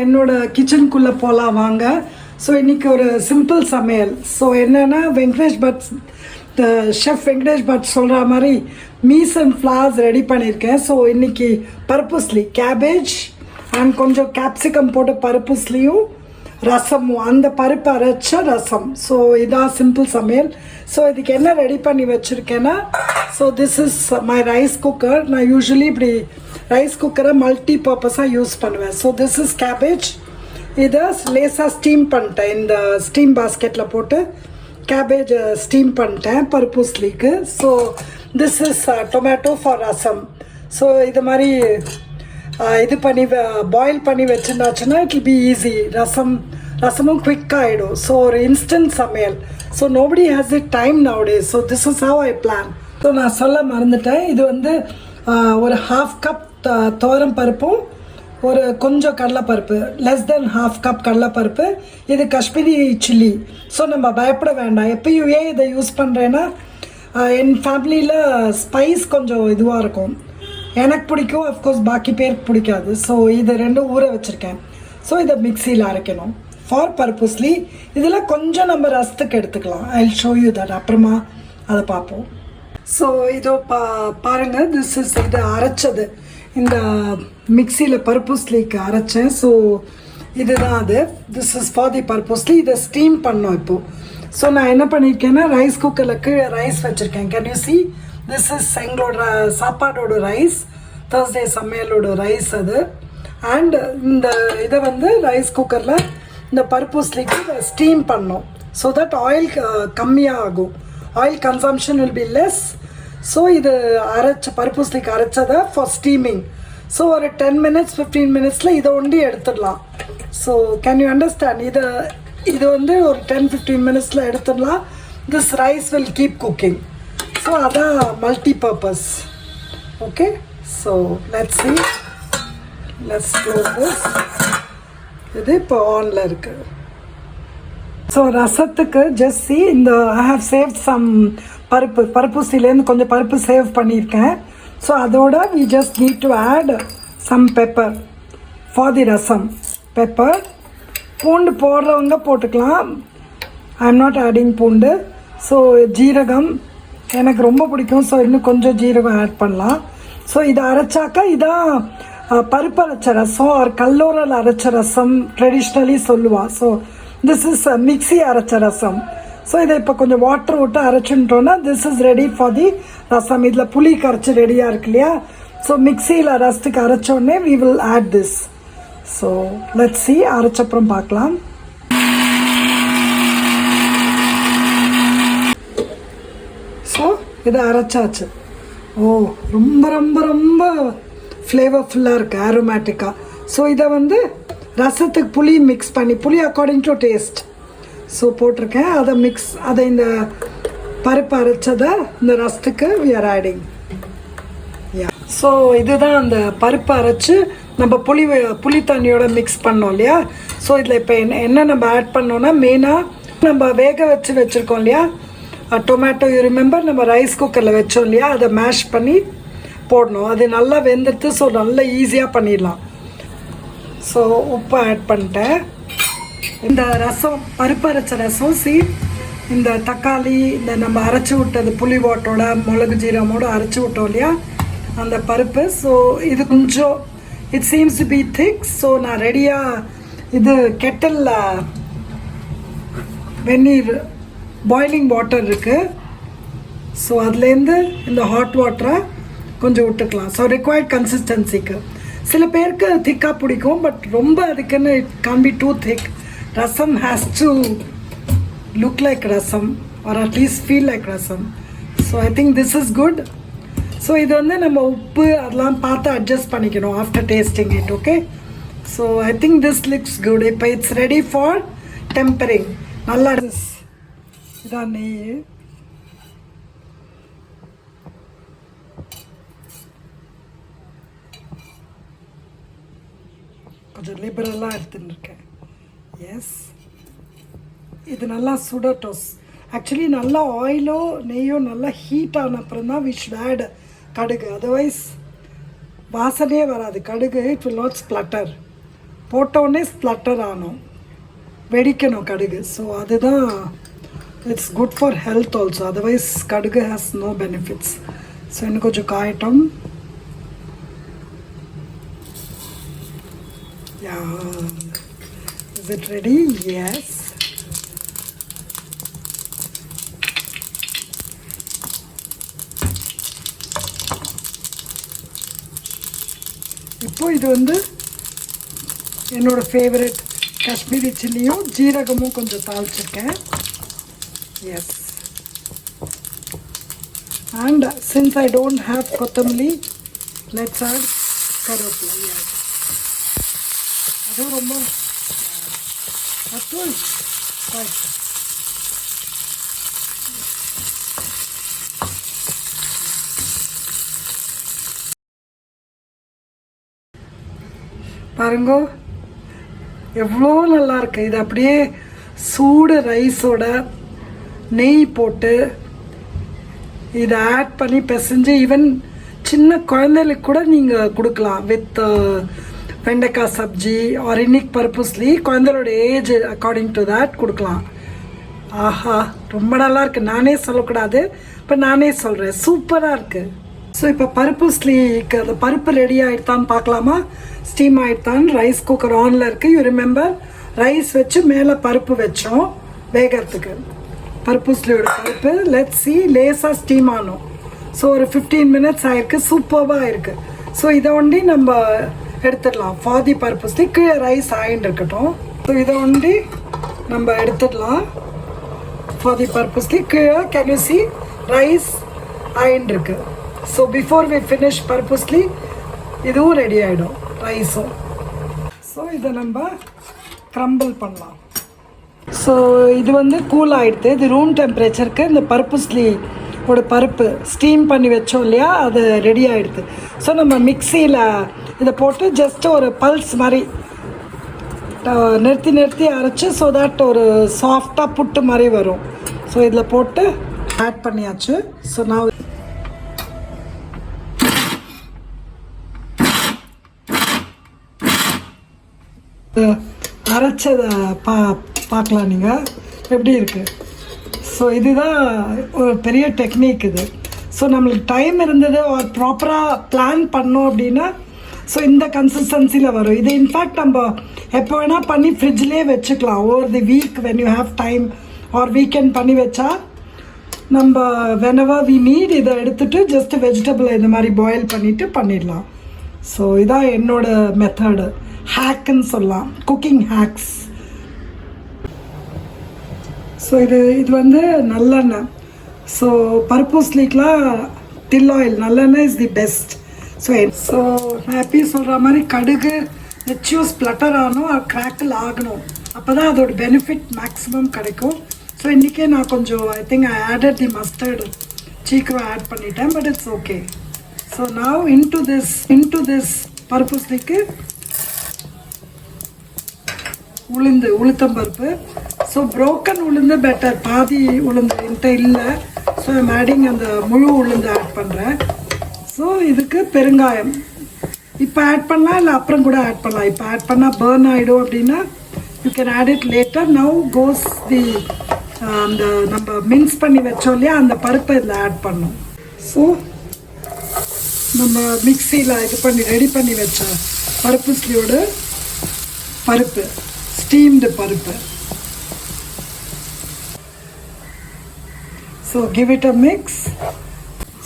என்னோட கிச்சனுக்குள்ளே போகலாம் வாங்க. ஸோ இன்றைக்கி ஒரு சிம்பிள் சமையல். ஸோ என்னென்னா வெங்கடேஷ் பட் ஷெஃப் வெங்கடேஷ் பட் சொல்கிற மாதிரி மீஸ் அண்ட் ஃப்ளார்ஸ் ரெடி பண்ணியிருக்கேன். ஸோ இன்றைக்கி பருப்புஸ்லி கேபேஜ் அண்ட் கொஞ்சம் கேப்சிகம் போட்டு பருப்புஸ்லியும் ரசமும் அந்த பருப்பு அரைச்ச ரசம். ஸோ இதான் சிம்பிள் சமையல். ஸோ இதுக்கு என்ன ரெடி பண்ணி வச்சுருக்கேன்னா, so this is my rice cooker. நான் யூஸ்வலி இப்படி ரைஸ் குக்கரை மல்டி பர்பஸாக யூஸ் பண்ணுவேன். So this is cabbage. இதை லேசாக ஸ்டீம் பண்ணிட்டேன். இந்த ஸ்டீம் பாஸ்கெட்டில் போட்டு கேபேஜ் ஸ்டீம் பண்ணிட்டேன் பருப்புஸ்லிக்கு. So this is tomato for rasam. So இது மாதிரி இது பண்ணி பாயில் பண்ணி வச்சுருந்தாச்சுன்னா இட் வில் பி ஈஸி. ரசமும் குவிக்காக ஆகிடும். ஸோ ஒரு இன்ஸ்டன்ட் சமையல். So nobody has it time nowadays. So this is how I plan. So நான் சொல்ல மறந்துட்டேன். இது வந்து ஒரு ஹாஃப் கப் துவரம் பருப்பும் ஒரு கொஞ்சம் கடலைப்பருப்பு, லெஸ் தென் ஹாஃப் கப் கடலைப்பருப்பு. இது காஷ்மீரி சில்லி. ஸோ நம்ம பயப்பட வேண்டாம். எப்பயும் ஏன் இதை யூஸ் பண்ணுறேன்னா, என் ஃபேமிலியில் ஸ்பைஸ் கொஞ்சம் இதுவாக இருக்கும். எனக்கு பிடிக்கும், அஃப்கோர்ஸ் பாக்கி பேருக்கு பிடிக்காது. ஸோ இது ரெண்டும் ஊற வச்சுருக்கேன். ஸோ இதை மிக்சியில் அரைக்கணும் ஃபார் பருப்புஸ்லி. இதில் கொஞ்சம் நம்ம ரசத்துக்கு எடுத்துக்கலாம். I will show you that. அப்புறமா அதை பார்ப்போம். ஸோ இதோ பாருங்கள், திஸ் இஸ் இது அரைச்சது. இந்த மிக்சியில் பருப்புஸ்லிக்கு அரைச்சேன். ஸோ இதுதான் அது. This is for the paruppu usili. இதை ஸ்டீம் பண்ணோம் இப்போது. ஸோ நான் என்ன பண்ணியிருக்கேன்னா, ரைஸ் குக்கரில் கீழே ரைஸ் வச்சுருக்கேன். Can you see? This is எங்களோட சாப்பாடோட ரைஸ், தேர்ஸ்டே சமையலோட ரைஸ் அது. அண்ட் இந்த இதை வந்து ரைஸ் குக்கரில் இந்த பருப்புஸ்லிக்கு ஸ்டீம் பண்ணோம். ஸோ தட் ஆயில் கம்மியாக ஆகும். Oil consumption will be less. So இது அரைச்ச பருப்புஸ்லிக்கு அரைச்சதை ஃபார் ஸ்டீமிங். ஸோ ஒரு 10 minutes 15 minutesல இதை ஒண்டி எடுத்துடலாம். So can you understand? இது வந்து ஒரு 10-15 minutesல எடுத்துடலாம். This rice will keep cooking. So அதான் multi purpose. Okay, so let's see. Let's close this. இது இப்போ ஆனில் இருக்குது. ஸோ ரசத்துக்கு ஜஸ்ட் see இந்த ஐ ஹவ் சேவ் சம் பருப்புஸ்லிலேருந்து கொஞ்சம் பருப்பு சேவ் பண்ணியிருக்கேன். ஸோ அதோட we just need to add some pepper for the rasam. Pepper, பூண்டு போடுறவங்க போட்டுக்கலாம். ஐ எம் நாட் ஆடிங் பூண்டு. ஸோ ஜீரகம் எனக்கு ரொம்ப பிடிக்கும். ஸோ இன்னும் கொஞ்சம் ஜீரகம் ஆட் பண்ணலாம். ஸோ இதை அரைச்சாக்கா இதான் பருப்பு அரைச்ச ரசம் ஒரு கல்லோரல் அரைச்ச ரசம் ட்ரெடிஷ்னலி சொல்லுவாள். ஸோ திஸ் இஸ் மிக்ஸி அரைச்ச ரசம். ஸோ இதை இப்போ கொஞ்சம் வாட்டர் விட்டு அரைச்சுட்டோன்னா this is ready for the rasam. இதில் புளி கரைச்சி ரெடியாக இருக்கு இல்லையா? ஸோ மிக்சியில் ரசத்துக்கு அரைச்சோடனே we will add this. So let's see. அரைச்சப்புறம் பார்க்கலாம். ஸோ இதை அரைச்சாச்சு. ஓ, ரொம்ப ரொம்ப ரொம்ப ஃப்ளேவர்ஃபுல்லாக இருக்குது, ஆரோமேட்டிக்காக. ஸோ இதை வந்து ரசத்துக்கு புளி மிக்ஸ் பண்ணி, புளி அக்கார்டிங் டு டேஸ்ட் ஸோ போட்டிருக்கேன். அதை இந்த பருப்பு அரைச்சதை இந்த ரசத்துக்கு we are adding. ஸோ இதுதான் அந்த பருப்பு அரைச்சி நம்ம புளி தண்ணியோட மிக்ஸ் பண்ணோம் இல்லையா? ஸோ இதில் இப்போ என்ன நம்ம ஆட் பண்ணோன்னா, மெயினாக நம்ம வேக வச்சுருக்கோம் இல்லையா டொமேட்டோ. யூ ரிமெம்பர், நம்ம ரைஸ் குக்கரில் வச்சோம் இல்லையா? அதை மேஷ் பண்ணி போடணும். அது நல்லா வெந்துடுத்து. ஸோ நல்லா ஈஸியாக பண்ணிடலாம். ஸோ உப்பு ஆட் பண்ணிட்டேன். இந்த ரசம், பருப்பு அரைச்ச ரசம் இந்த தக்காளி, இந்த நம்ம அரைச்சி விட்டது புளி வாட்டோட மிளகு ஜீரகமோடு அரைச்சி விட்டோம் இல்லையா அந்த பருப்பு. ஸோ இது கொஞ்சம் it seems to be thick. So நான் ரெடியாக இது கெட்டலில் வெந்நீர் பாய்லிங் வாட்டர் இருக்குது. ஸோ அதுலேருந்து இந்த ஹாட் வாட்டரை கொஞ்சம் விட்டுக்கலாம். ஸோ ரிக்வயர்ட் கன்சிஸ்டன்சிக்கு. சில பேருக்கு திக்காக பிடிக்கும், பட் ரொம்ப அதுக்குன்னு it can't be too thick. Rasam has to look like rasam or at least feel like rasam. So I think this is good. So இது வந்து நம்ம உப்பு அதெல்லாம் பார்த்து அட்ஜஸ்ட் பண்ணிக்கணும் after tasting it. Okay, so I think this looks good. இப்போ it's ready for tempering. நல்லா இதான் நெய். கொஞ்சம் லிபரலாக எடுத்துன்னு இருக்கேன். எஸ், இது நல்லா சுடட்டும். ஆக்சுவலி நல்லா ஆயிலோ நெய்யோ நல்லா ஹீட் ஆன அப்புறம் தான் we should add kadugu. Otherwise வாசனையே வராது கடுகு. It will not splutter. போட்டோடனே ஸ்ப்ளட்டர் ஆகணும், வெடிக்கணும் கடுகு. ஸோ அதுதான் it's good for health also, otherwise kadugu has no benefits. So இன்னும் கொஞ்சம் காயட்டும். Is it ready? Yes. இப்போ இது வந்து என்னோட ஃபேவரட் காஷ்மீரி சில்லியும் ஜீரகமும் கொஞ்சம் தாளிச்சிருக்கேன். Yes. And since I don't have kothamalli, let's add karuveppilai. Yes, அதுவும் ரொம்ப பாருங்க எவ்வளோ நல்லா இருக்கு. இது அப்படியே சூடு ரைஸோட நெய் போட்டு இதை ஆட் பண்ணி பிசைஞ்சு ஈவன் சின்ன குழந்தைகளுக்கு கூட நீங்கள் கொடுக்கலாம் வித் வெண்டைக்காய் சப்ஜி ஆர் இன்னைக்கு பருப்புஸ்லி குழந்தைகளோட ஏஜ் அக்கார்டிங் டு தேட் கொடுக்கலாம். ஆஹா, ரொம்ப நல்லா இருக்குது. நானே சொல்லக்கூடாது, இப்போ நானே சொல்கிறேன், சூப்பராக இருக்குது. ஸோ இப்போ பருப்புஸ்லிக்கு அந்த பருப்பு ரெடி ஆகிடுதான்னு பார்க்கலாமா? ஸ்டீம் ஆகிடுதான்னு. ரைஸ் குக்கர் ஆனில் இருக்குது. யூ ரிமெம்பர் ரைஸ் வச்சு மேலே பருப்பு வச்சோம் வேகிறதுக்கு. பருப்புஸ்லியோட பருப்பு லெட்ஸ் சி லேசாக ஸ்டீம் ஆனோம். ஸோ ஒரு 15 minutes ஆகிருக்கு. சூப்பராக இருக்குது. ஸோ இதை ஒண்டி நம்ம எடுத்துடலாம். ஃபாதி பருப்புஸ்லி கீழே ரைஸ் ஆகிட்டு இருக்கட்டும். ஸோ இதை ஒண்டி நம்ம எடுத்துடலாம். ஃபாதி பருப்புஸ்லி கீழே கேன் யூ சி ரைஸ் ஆகிட்டு இருக்கு. ஸோ பிஃபோர் வி ஃபினிஷ் பருப்புஸ்லி இதுவும் ரெடி ஆகிடும் ரைஸும். ஸோ இதை நம்ம க்ரம்பிள் பண்ணலாம். ஸோ இது வந்து கூல் ஆகிடுது. இது ரூம் டெம்பரேச்சருக்கு இந்த பருப்புஸ்லி ஒரு பருப்பு ஸ்டீம் பண்ணி வச்சோம் இல்லையா, அது ரெடி ஆகிடுது. ஸோ நம்ம மிக்சியில் இதை போட்டு ஜஸ்ட் ஒரு பல்ஸ் மாதிரி நிறுத்தி நிறுத்தி அரைச்சி ஸோ தட் ஒரு சாஃப்டாக புட்டு மாதிரி வரும். ஸோ இதில் போட்டு ஆட் பண்ணியாச்சு. ஸோ நான் அரைச்சதை பார்க்கலாம் நீங்கள் எப்படி இருக்குது. ஸோ இதுதான் ஒரு பெரிய டெக்னிக் இது. ஸோ நம்மளுக்கு டைம் இருந்தது ஒரு ப்ராப்பராக பிளான் பண்ணோம் அப்படின்னா ஸோ இந்த கன்சிஸ்டன்சியில் வரும். இது இன்ஃபேக்ட் நம்ம எப்போ வேணால் பண்ணி ஃப்ரிட்ஜ்லேயே வச்சுக்கலாம். Over the week when you have time or weekend பண்ணி வச்சா நம்ம வெனவர் வி நீட் இதை எடுத்துகிட்டு ஜஸ்ட் வெஜிடபிள் இந்த மாதிரி பாயில் பண்ணிவிட்டு பண்ணிடலாம். ஸோ இதான் என்னோட மெத்தடு, ஹேக்குன்னு சொல்லலாம், குக்கிங் ஹேக்ஸ். ஸோ இது வந்து நல்லெண்ணெய். ஸோ பருப்புஸ்லிக்கெலாம் டில் ஆயில் நல்லெண்ணெய் இஸ் தி பெஸ்ட். ஸோ நான் எப்பயும் சொல்கிற மாதிரி கடுகு நெச்சியும் ஸ்ப்ளட்டர் ஆகணும், கிராக்கிள் ஆகணும். அப்போ தான் அதோட பெனிஃபிட் மேக்ஸிமம் கிடைக்கும். ஸோ இன்றைக்கே நான் கொஞ்சம் I think I added the mustard சீக்கிரம் ஆட் பண்ணிட்டேன், but it's okay. So now into this பருப்புஸ்லிக்கு உளுத்தம்பருப்பு. ஸோ ப்ரோக்கன் உளுந்து பெட்டர், பாதி உளுந்து என்கிட்ட இல்லை. ஸோ ஐம் ஆடிங் அந்த முழு உளுந்து ஆட் பண்ணுறேன். ஸோ இதுக்கு பெருங்காயம் இப்போ ஆட் பண்ணலாம், இல்லை அப்புறம் கூட ஆட் பண்ணலாம். இப்போ ஆட் பண்ணால் பர்ன் ஆகிடும் அப்படின்னா you can add it later. Now goes the அந்த நம்ம மின்ஸ் பண்ணி வச்சோம் இல்லையா அந்த பருப்பை இதில் ஆட் பண்ணோம். ஸோ நம்ம மிக்சியில் இது பண்ணி ரெடி பண்ணி வச்ச பருப்புஸ்லியோட பருப்பு, steamed paruppu. So give it a mix.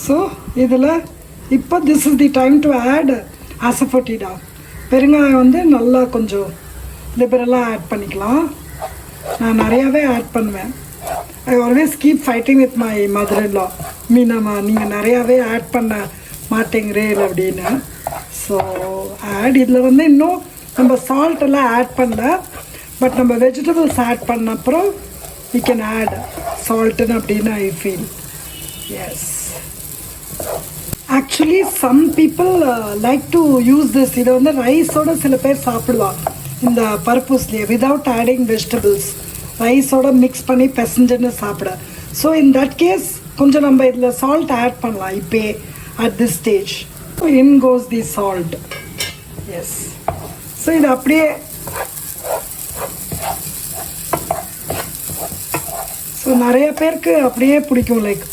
So இதில் இப்போ this is the time to add asafoetida. பெருங்காயம் வந்து நல்லா கொஞ்சம் லிபரலாக ஆட் பண்ணிக்கலாம். நான் நிறையாவே ஆட் பண்ணுவேன். I always keep fighting with my mother in law. Meenamma நீங்கள் நிறையாவே ஆட் பண்ண மாட்டேங்கிறேன் அப்படின்னு. ஸோ ஆட் இதில் வந்து இன்னும் நம்ம சால்ட் எல்லாம் ஆட் பண்ணல, பட் நம்ம வெஜிடபிள்ஸ் ஆட் பண்ண அப்புறம் we can add salt அப்படின்னு I feel. Yes. Actually some people like to use this. இதை வந்து ரைஸோட சில பேர் சாப்பிடுவாங்க இந்த பருப்புஸ்லியை விதவுட் ஆடிங் வெஜிடபிள்ஸ். ரைஸோட மிக்ஸ் பண்ணி பெசஞ்சுன்னு சாப்பிட. ஸோ இன் தட் கேஸ் கொஞ்சம் நம்ம இதில் சால்ட் ஆட் பண்ணலாம் இப்போ at this stage. In goes the salt. Yes. So இது அப்படியே ஸோ நிறைய பேருக்கு அப்படியே பிடிக்கும், லைக்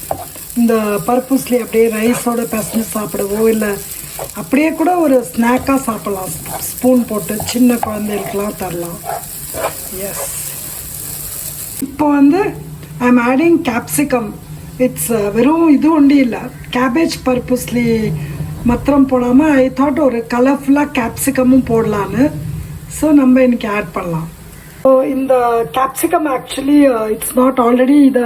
இந்த பருப்புஸ்லி அப்படியே ரைஸோட பிசைஞ்சு சாப்பிடவோ இல்லை அப்படியே கூட ஒரு ஸ்நாக்காக சாப்பிட்லாம், ஸ்பூன் போட்டு சின்ன குழந்தைகளுக்கெலாம் தரலாம். எஸ், இப்போ வந்து I am adding capsicum. It's வெறும் இது ஒன்றும் இல்லை, கேபேஜ் பருப்புஸ்லி மாத்திரம் போடாமல் ஐ தாட் ஒரு கலர்ஃபுல்லாக கேப்சிகமும் போடலான்னு. ஸோ நம்ம இன்னைக்கு ஆட் பண்ணலாம். ஸோ இந்த capsicum actually it's not already இதை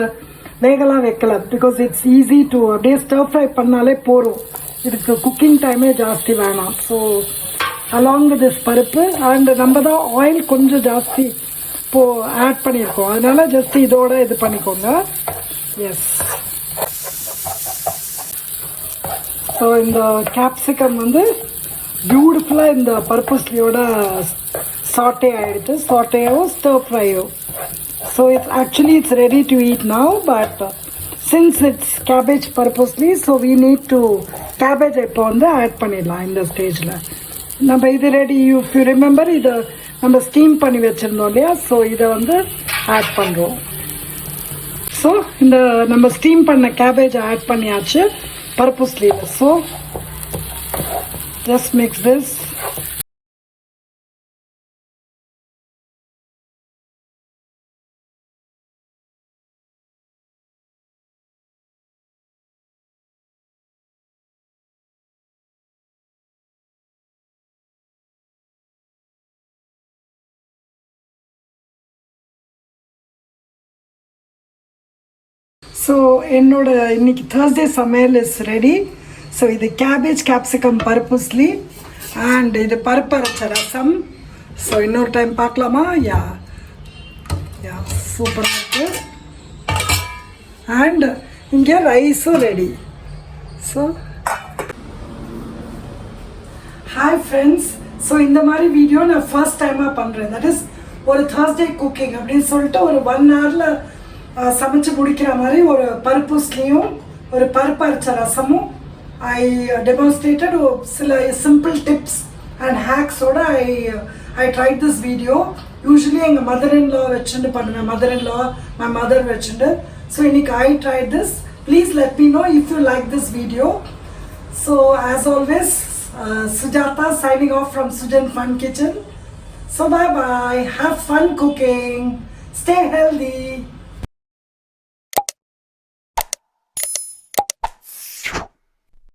வேகலாம் வைக்கல, பிகாஸ் இட்ஸ் ஈஸி டு அப்படியே ஸ்டர் ஃப்ரை பண்ணாலே போகிறோம், இதுக்கு குக்கிங் டைமே ஜாஸ்தி வேணாம். ஸோ அலாங் வித் திஸ் பருப்பு அண்ட் நம்ம தான் ஆயில் கொஞ்சம் ஜாஸ்தி இப்போது ஆட் பண்ணியிருக்கோம், அதனால ஜஸ்ட் இதோட இது பண்ணிக்கோங்க. எஸ், ஸோ இந்த கேப்சிகம் வந்து பியூட்டிஃபுல்லாக இந்த பர்பஸ்லியோட சாட்டே ஆகிடுச்சு, சாட்டேயோ ஸ்டர் ஃப்ரையோ. So it's actually it's ready to eat now, but since it's cabbage paruppu usili so we need to cabbage இப்போ வந்து ஆட் பண்ணிடலாம் இந்த ஸ்டேஜில். நம்ம இது ரெடி, இஃப் யூ ரிமெம்பர் இதை நம்ம ஸ்டீம் பண்ணி வச்சுருந்தோம் இல்லையா, ஸோ இதை வந்து ஆட் பண்ணுறோம். ஸோ இந்த நம்ம ஸ்டீம் பண்ண கேபேஜை ஆட் பண்ணியாச்சு பர்பஸ்லியில். So just mix this. So என்னோட இன்னைக்கு Thursday சமையல் இஸ் ரெடி. ஸோ இது கேபேஜ் கேப்சிகம் பருப்புஸ்லி அண்ட் இது பருப்பு அரைச்ச ரசம். ஸோ இன்னொரு டைம் பார்க்கலாமா? யா யா சூப்பராக இருக்குது. அண்ட் இங்கே ரைஸும் ready. So hi friends, so இந்த மாதிரி வீடியோ நான் ஃபர்ஸ்ட் டைமாக பண்ணுறேன். தட் இஸ் ஒரு Thursday குக்கிங் அப்படின்னு சொல்லிட்டு ஒரு 1 hourல சமைச்சு முடிக்கிற மாதிரி ஒரு பருப்புஸ்லியும் ஒரு பருப்பு அரைச்ச ரசமும் I demonstrated சில simple tips and hacks ஓட I tried this video. Usually எங்கள் mother-in-law வச்சுட்டு பண்ணுவேன், mother-in-law my mother வச்சுட்டு. So இன்னைக்கு I tried this. Please let me know if you like this video. So as always, Sujatha signing off from Sujan Fun Kitchen. So bye bye, have fun cooking, stay healthy.